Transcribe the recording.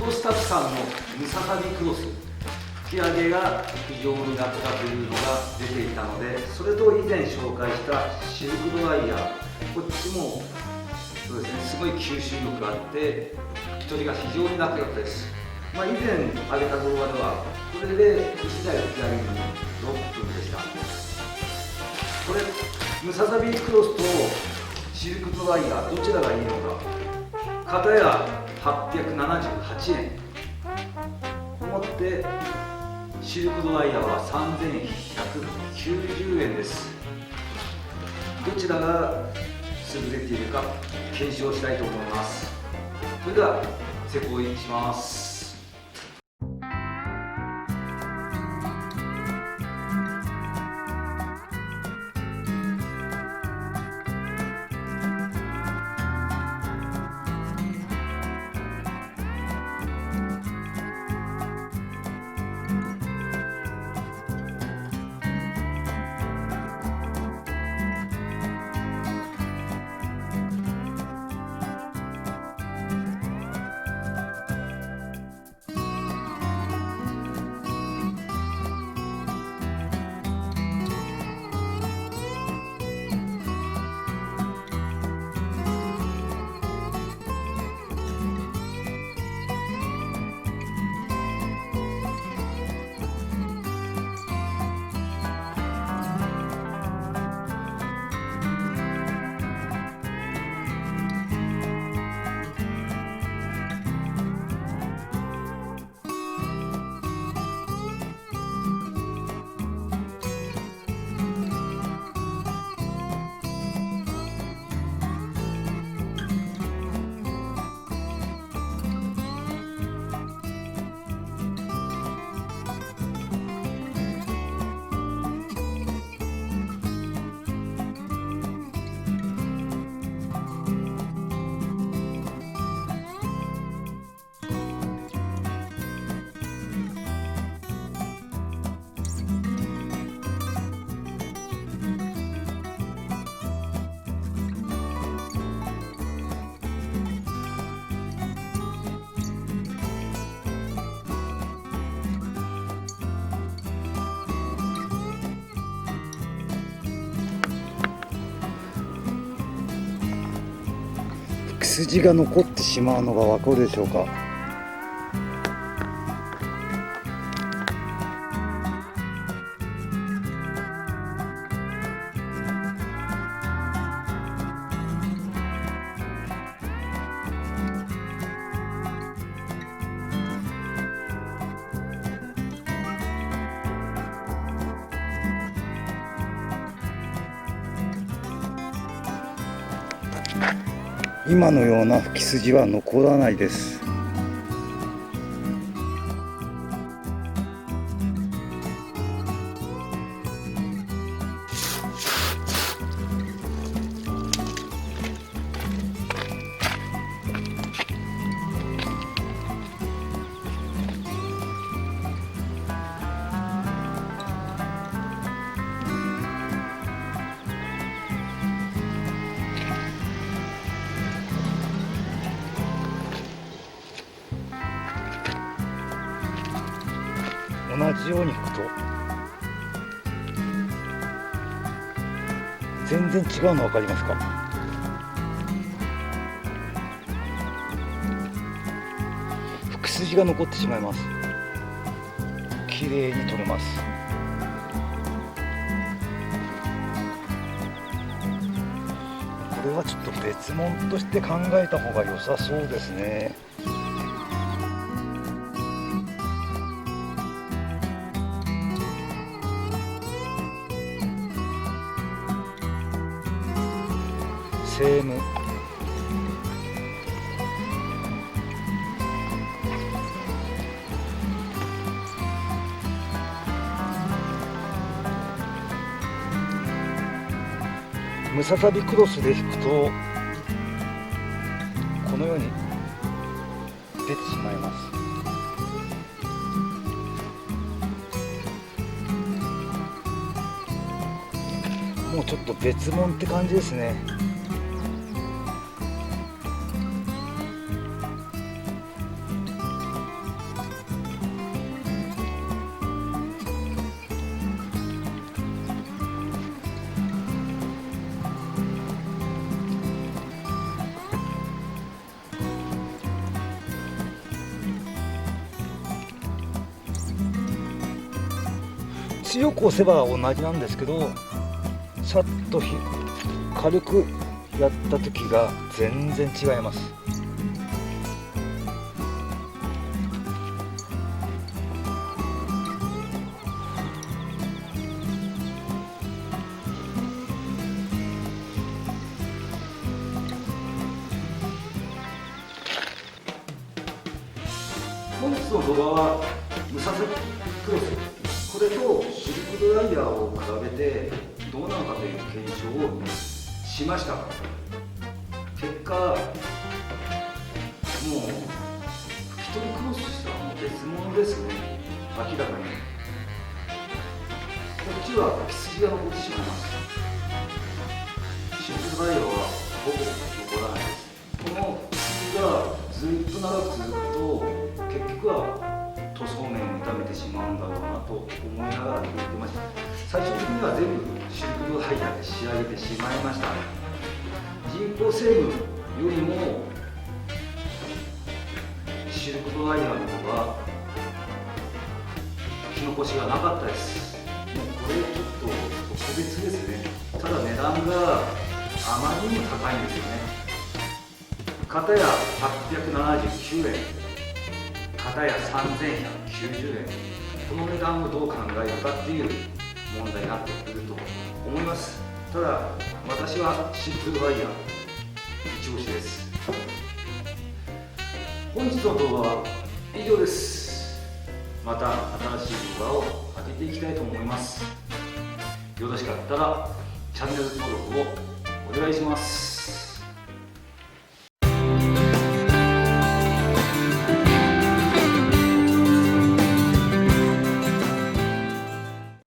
当スタッフさんのムササビクロス吹き上げが非常に楽だというのが出ていたので、それと以前紹介したシルクドライヤー、こっちもそうですね、すごい吸収力があって拭き取りが非常に楽だったです。以前上げた動画ではこれで1台吹き上げるのに6分でした。これムササビクロスとシルクドライヤーどちらがいいのか、片や878円思ってシルクドライヤーは3190円です。どちらが優れているか検証したいと思います。それでは施工します。筋が残ってしまうのがわかるでしょうか。今のような吹き筋は残らないです。同じように吹くと全然違うの分かりますか。吹き筋が残ってしまいます。綺麗に取れます。これはちょっと別物として考えた方が良さそうですね。セームムササビクロスで引くとこのように出てしまいます。もうちょっと別物って感じですね。強く押せば同じなんですけど、さっと軽くやった時が全然違います。本日の動画はムササビクロス、これとシルクドライヤーを比べてどうなのかという検証をしました。結果、もう吹き取りクロスしたらもう別物ですね。明らかにこっちは吹き筋が残ってしまいます。シルクドライヤーはほぼ残らないです。この吹き筋がずっと長く続くと結局は塗装面を傷めてしまうんだろうなと思いながら言ってました。最終的には全部シルクドライヤーで仕上げてしまいました。人工成分よりもシルクドライヤーの方が吹き残しがなかったです。もうこれちょっと特別ですね。ただ値段があまりにも高いんですよね。片や879円、片や3190円、この値段をどう考えるかっていう問題になってくると思います。ただ私はシルクドライヤー一押しです。本日の動画は以上です。また新しい動画を上げていきたいと思います。よろしかったらチャンネル登録をお願いします。